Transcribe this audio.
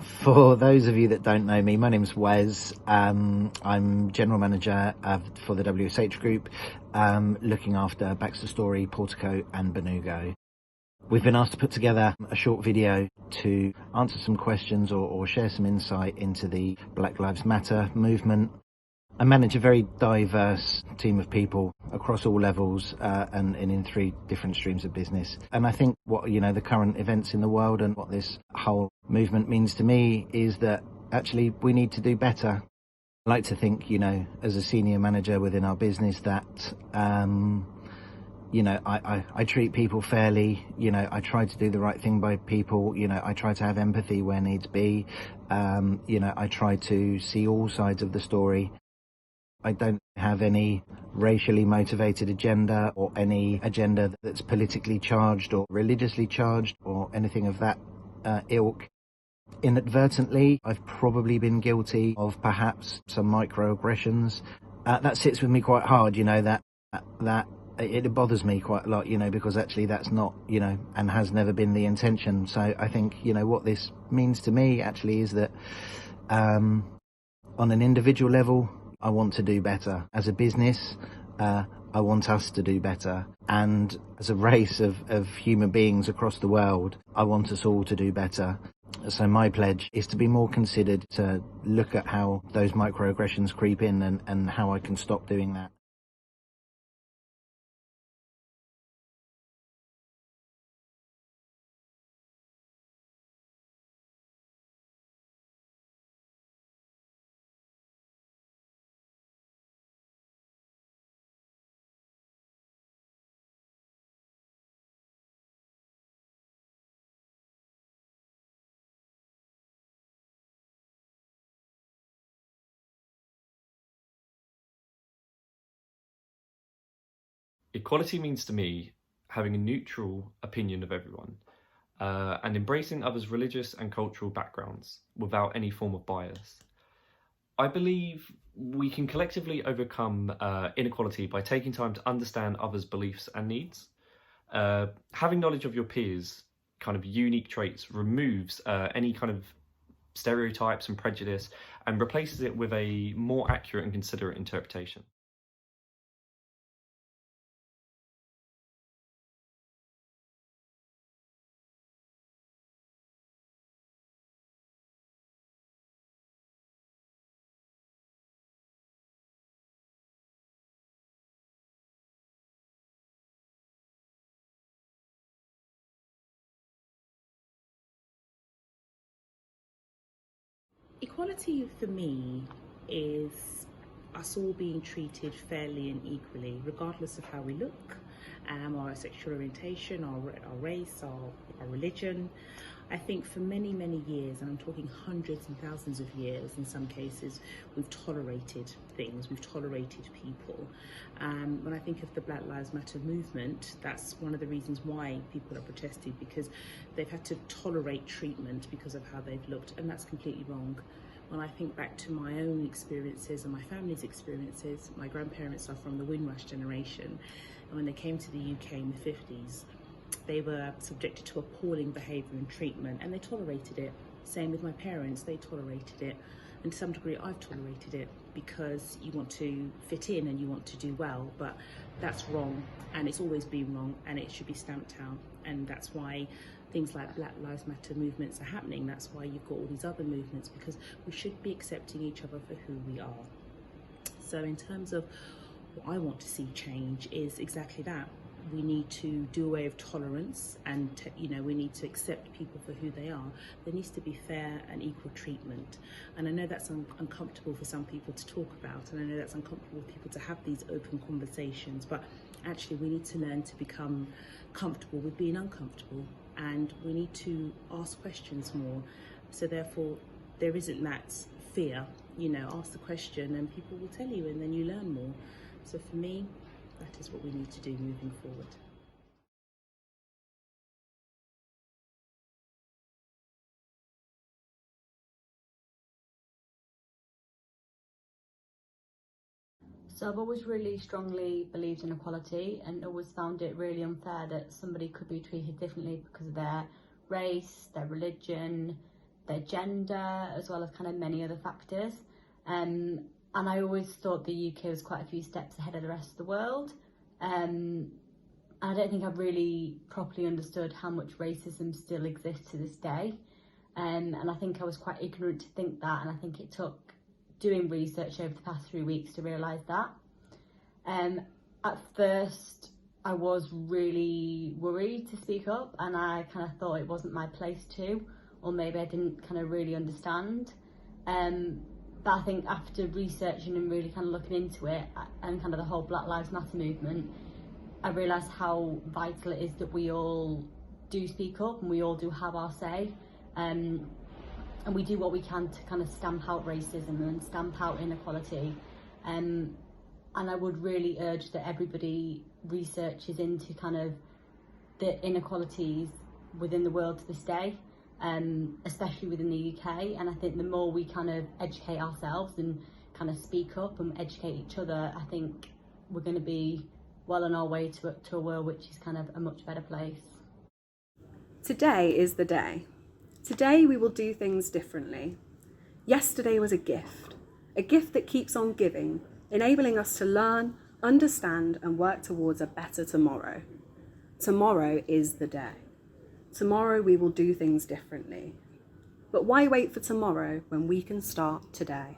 For those of you that don't know me, my name's Wes. I'm General Manager for the WSH Group, looking after Baxter Story, Portico and Benugo. We've been asked to put together a short video to answer some questions or share some insight into the Black Lives Matter movement. I manage a very diverse team of people across all levels and in three different streams of business. And I think what, the current events in the world and what this whole movement means to me is that actually we need to do better. I like to think, as a senior manager within our business that, I treat people fairly, I try to do the right thing by people, I try to have empathy where needs be, I try to see all sides of the story. I don't have any racially motivated agenda or any agenda that's politically charged or religiously charged or anything of that ilk. Inadvertently, I've probably been guilty of perhaps some microaggressions. That sits with me quite hard, that it bothers me quite a lot, because actually that's not, and has never been the intention. So I think, what this means to me actually is that on an individual level, I want to do better. As a business, I want us to do better. And as a race of human beings across the world, I want us all to do better. So my pledge is to be more considered, to look at how those microaggressions creep in and how I can stop doing that. Equality means to me having a neutral opinion of everyone and embracing others' religious and cultural backgrounds without any form of bias. I believe we can collectively overcome inequality by taking time to understand others' beliefs and needs. Having knowledge of your peers' kind of unique traits removes any kind of stereotypes and prejudice and replaces it with a more accurate and considerate interpretation. Equality for me is us all being treated fairly and equally, regardless of how we look, our sexual orientation, our race, our religion. I think for many, many years, and I'm talking hundreds and thousands of years in some cases, we've tolerated things, we've tolerated people. When I think of the Black Lives Matter movement, that's one of the reasons why people are protesting, because they've had to tolerate treatment because of how they've looked, and that's completely wrong. When I think back to my own experiences and my family's experiences, my grandparents are from the Windrush generation, and when they came to the UK in the 50s, they were subjected to appalling behaviour and treatment, and they tolerated it. Same with my parents, they tolerated it. And to some degree, I've tolerated it because you want to fit in and you want to do well, but that's wrong, and it's always been wrong, and it should be stamped out. And that's why things like Black Lives Matter movements are happening. That's why you've got all these other movements, because we should be accepting each other for who we are. So in terms of what I want to see change is exactly that. We need to do away with tolerance, and we need to accept people for who they are. There needs to be fair and equal treatment, and I know that's uncomfortable for some people to talk about, and I know that's uncomfortable for people to have these open conversations, but actually we need to learn to become comfortable with being uncomfortable, and we need to ask questions more. So therefore there isn't that fear. Ask the question and people will tell you, and then you learn more. So for me, that is what we need to do moving forward. So I've always really strongly believed in equality and always found it really unfair that somebody could be treated differently because of their race, their religion, their gender, as well as kind of many other factors. And I always thought the UK was quite a few steps ahead of the rest of the world. And I don't think I've really properly understood how much racism still exists to this day. And I think I was quite ignorant to think that, and I think it took doing research over the past 3 weeks to realise that. At first, I was really worried to speak up, and I kind of thought it wasn't my place to, or maybe I didn't kind of really understand. But I think after researching and really kind of looking into it, and kind of the whole Black Lives Matter movement, I realised how vital it is that we all do speak up and we all do have our say. And we do what we can to kind of stamp out racism and stamp out inequality. And I would really urge that everybody researches into kind of the inequalities within the world to this day, especially within the UK. And I think the more we kind of educate ourselves and kind of speak up and educate each other, I think we're going to be well on our way to a world which is kind of a much better place. Today is the day. Today we will do things differently. Yesterday was a gift that keeps on giving, enabling us to learn, understand and work towards a better tomorrow. Tomorrow is the day. Tomorrow we will do things differently. But why wait for tomorrow when we can start today?